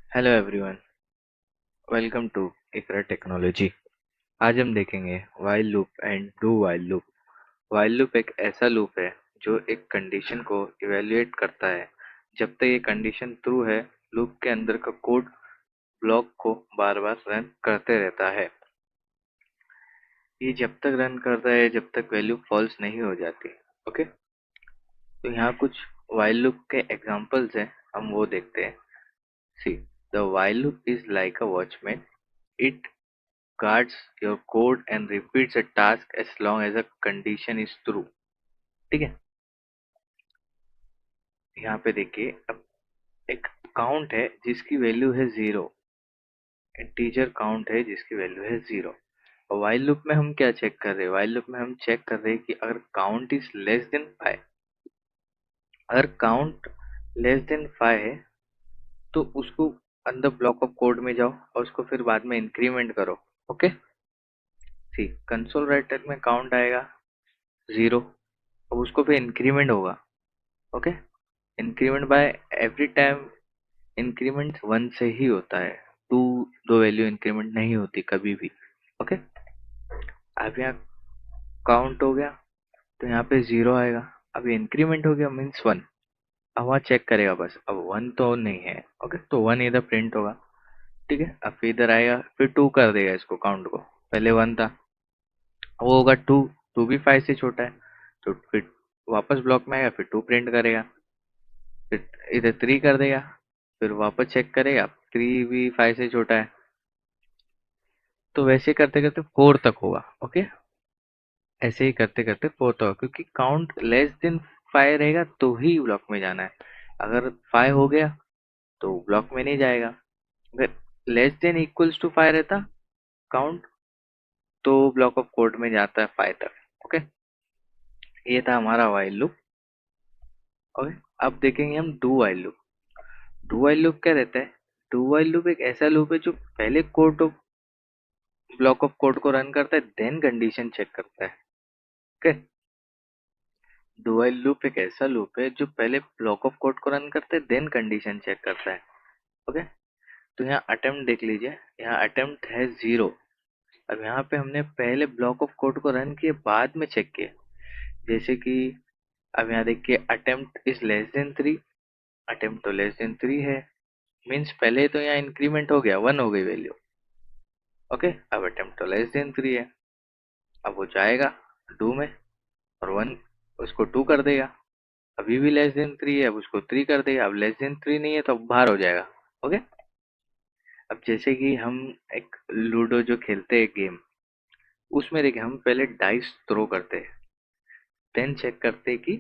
Hello everyone, welcome to Iqra Technology. आज हम देखेंगे while loop and do while loop. While loop एक ऐसा लूप है जो एक कंडीशन को इवेल्युएट करता है। जब तक ये कंडीशन ट्रू है, लूप के अंदर का कोड ब्लॉक को बार बार रन करते रहता है। ये जब तक रन करता है जब तक वैल्यू फॉल्स नहीं हो जाती। ओके, तो यहाँ कुछ वाइल लूप के एग्जांपल्स हैं, हम वो देखते हैं। See, the while loop is like a watchman. It guards your code and repeats a task as long as a condition is true। ठीक है, यहाँ पे देखिए, अब एक काउंट है जिसकी वैल्यू है 0। इंटीजर काउंट है जिसकी वैल्यू है 0। और वाइल लूप में हम क्या चेक कर रहे हैं? वाइल लूप में हम चेक कर रहे हैं कि अगर काउंट इज लेस देन 5, अगर काउंट लेस देन 5 है तो उसको अंदर ब्लॉक ऑफ कोड में जाओ और उसको फिर बाद में इंक्रीमेंट करो। ओके, सी, कंसोल राइटर में काउंट आएगा 0, अब उसको फिर इंक्रीमेंट होगा। Okay, increment by every time increment 1 से ही होता है। 2 दो वैल्यू इंक्रीमेंट नहीं होती कभी भी। ओके, अब यहाँ काउंट हो गया तो यहाँ पे 0 आएगा। अब इंक्रीमेंट हो गया मीन्स 1। अब वहाँ चेक करेगा बस, अब 1 तो नहीं है। ओके, तो 1 इधर प्रिंट होगा। ठीक है, अब फिर इधर आएगा, फिर 2 कर देगा इसको काउंट को। पहले 1 था, वो होगा 2। 2 भी 5 से छोटा है, तो फिर वापस ब्लॉक में आएगा, फिर 2 प्रिंट करेगा। फिर इधर 3 कर देगा, फिर वापस चेक करेगा, 3 भी 5 से छोटा है। तो वैसे करते करते 4 तक होगा। ओके, ऐसे ही करते करते 4 तक होगा, क्योंकि काउंट लेस देन 5 रहेगा तो ही ब्लॉक में जाना है। अगर 5 हो गया तो ब्लॉक में नहीं जाएगा। अगर लेस देन इक्वल्स टू 5 रहता काउंट, तो ब्लॉक ऑफ कोड में जाता है 5 तक। ओके, ये था हमारा वाइल लूप। ओके, अब देखेंगे हम do while loop. Do while loop क्या रहता है? डू वाइल लूप एक ऐसा लूप है जो पहले कोड ब्लॉक ऑफ कोड को रन करता है, देन कंडीशन चेक करता है। ओके, डू व्हाइल लूप एक ऐसा लूप है जो पहले ब्लॉक ऑफ कोड को रन करता है, देन कंडीशन चेक करता है। ओके, तो यहाँ अटेम्प्ट देख लीजिए, यहाँ अटेम्प्ट है 0। अब यहाँ पे हमने पहले ब्लॉक ऑफ कोड को रन किए, बाद में चेक किए। जैसे कि अब यहाँ देखिए, attempt is less than 3। Attempt तो लेस देन 3 है, मीन्स पहले तो यहाँ इंक्रीमेंट हो गया, 1 हो गई वैल्यू। ओके, अब अटेम्प्ट तो लेस देन 3 है, अब वो जाएगा डू में और 1 उसको 2 कर देगा। अभी भी लेस देन 3 है, अब उसको 3 कर देगा। अब लेस देन 3 नहीं है तो अब बाहर हो जाएगा। ओके, अब जैसे कि हम एक लूडो जो खेलते हैं गेम, उसमें देखिए हम पहले डाइस थ्रो करते हैं, देन चेक करते हैं कि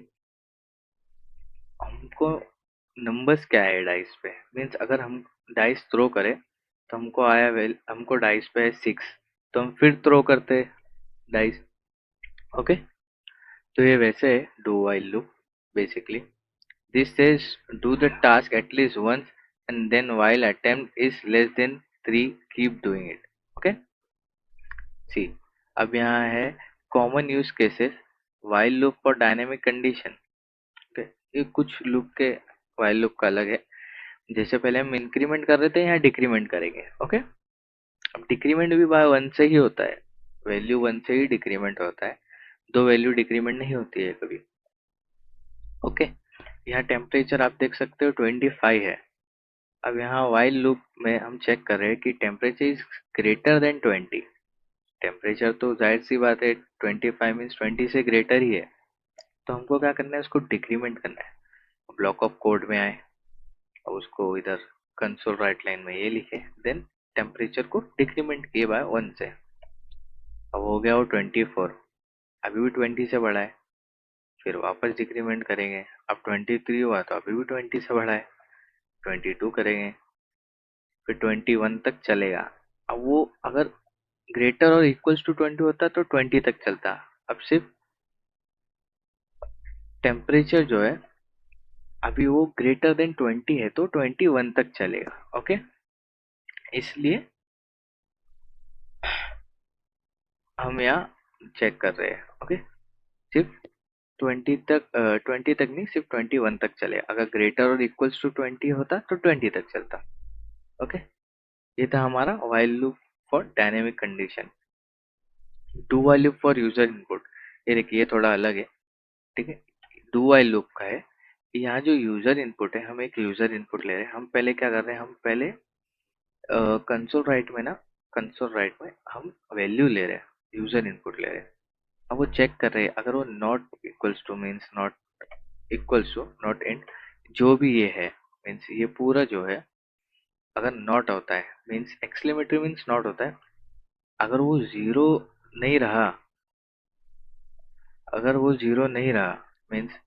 हमको नंबर्स क्या है डाइस पे। मीन्स अगर हम डाइस थ्रो करें तो हमको आया वेल, हमको डाइस पे है 6, तो हम फिर थ्रो करते हैं डाइस। ओके, तो ये वैसे है do while loop basically. This says do the task at least once and then while attempt is less than 3 keep doing it। Okay, see, अब यहाँ है common use cases while loop for dynamic condition। Okay, ये कुछ loop के while loop का अलग है। जैसे पहले हम इंक्रीमेंट कर रहे थे, यहाँ डिक्रीमेंट करेंगे। ओके, अब डिक्रीमेंट भी बाय 1 से ही होता है, वैल्यू 1 से ही डिक्रीमेंट होता है, दो वैल्यू डिक्रीमेंट नहीं होती है कभी। ओके, यहाँ टेम्परेचर आप देख सकते हो 25 है। अब यहाँ वाइल लूप में हम चेक कर रहे हैं कि temperature is greater than 20। Temperature तो जाहिर सी बात है 25 मीन्स 20 से ग्रेटर ही है, तो हमको क्या करना है, उसको डिक्रीमेंट करना है। ब्लॉक ऑफ कोड में आए और उसको इधर कंसोल राइट लाइन में ये लिखे, देन टेम्परेचर को डिक्रीमेंट किए बाय 1 से। अब हो गया वो 24, अभी भी 20 से बड़ा है, फिर वापस डिक्रीमेंट करेंगे। अब 23 हुआ तो अभी भी 20 से बड़ा है, 22 करेंगे, फिर 21 तक चलेगा। अब वो अगर ग्रेटर और इक्वल्स टू 20 होता तो 20 तक चलता। अब सिर्फ टेम्परेचर जो है अभी वो ग्रेटर देन 20 है तो 21 तक चलेगा। ओके, इसलिए हम यहाँ चेक कर रहे हैं। ओके, सिर्फ 20 तक नहीं, सिर्फ 21 तक चलेगा। अगर ग्रेटर और इक्वल्स टू 20 होता तो 20 तक चलता। ओके, ये था हमारा while loop for dynamic condition. Do while loop for user input, ये देखिए ये थोड़ा अलग है। ठीक है, डू वाइल लूप का है, यहाँ जो यूजर इनपुट है, हम एक यूजर इनपुट ले रहे हैं। हम पहले क्या कर रहे हैं, हम पहले कंसोल राइट में ना, कंसोल राइट में हम वैल्यू ले रहे हैं, यूजर इनपुट ले रहे हैं। अब वो चेक कर रहे हैं, अगर वो not equals to means not equals to not int, जो भी ये है मीन्स ये पूरा जो है, अगर नॉट होता है मीन्स एक्सक्लेमेटरी मीन्स नॉट होता है, अगर वो जीरो नहीं रहा, अगर वो जीरो नहीं रहा मीन्स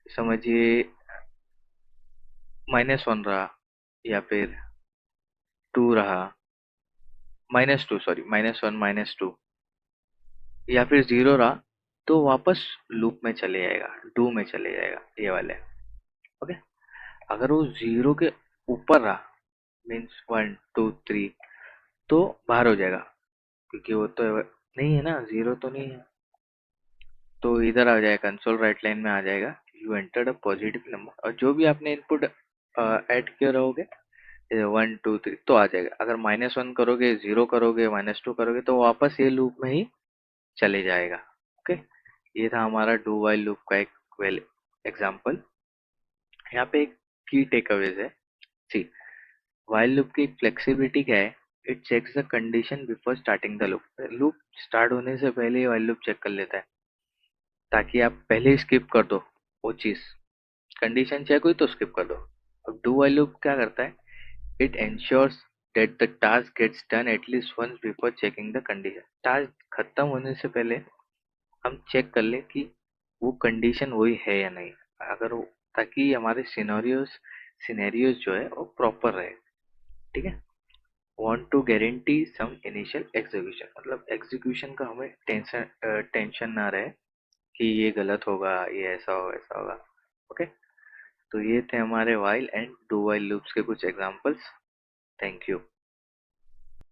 समझिए -1 रहा, या फिर 2 रहा, -2 सॉरी -1 -2, या फिर 0 रहा, तो वापस लूप में चले जाएगा, डू में चले जाएगा ये वाले। ओके, अगर वो 0 के ऊपर रहा मीन्स 1 2 3, तो बाहर हो जाएगा, क्योंकि वो तो नहीं है ना, 0 तो नहीं है, तो इधर आ जाएगा, कंसोल राइट लाइन में आ जाएगा, you entered a positive number, और जो भी आपने इनपुट ऐड किए रहोगे 1 2 3 तो आ जाएगा। अगर -1 करोगे, 0 करोगे, -2 करोगे, तो वापस ये लूप में ही चले जाएगा। ओके, ये था हमारा डू वाइल लूप का एक वेल एग्जाम्पल। यहाँ पे एक की टेक अवेज है। सी, वाइल लूप की फ्लेक्सिबिलिटी क्या है, it checks the condition before starting the loop. Loop start होने से पहले ही वाइल लूप चेक कर लेता है, ताकि आप पहले ही स्किप कर दो वो चीज, कंडीशन चेक हुई तो स्किप कर दो। अब डू वाइल लूप क्या करता है, it ensures that the task gets done at least once before checking the condition। Task खत्म होने से पहले हम चेक कर ले कि वो कंडीशन वही है या नहीं, अगर वो, ताकि हमारे सिनेरियोज जो है वो प्रॉपर रहे। ठीक है, want to guarantee some initial execution, मतलब एग्जीक्यूशन का हमें टेंशन ना रहे कि ये गलत होगा, ये ऐसा होगा, ऐसा होगा। ओके, तो ये थे हमारे while and do while loops के कुछ एग्जांपल्स। Thank you.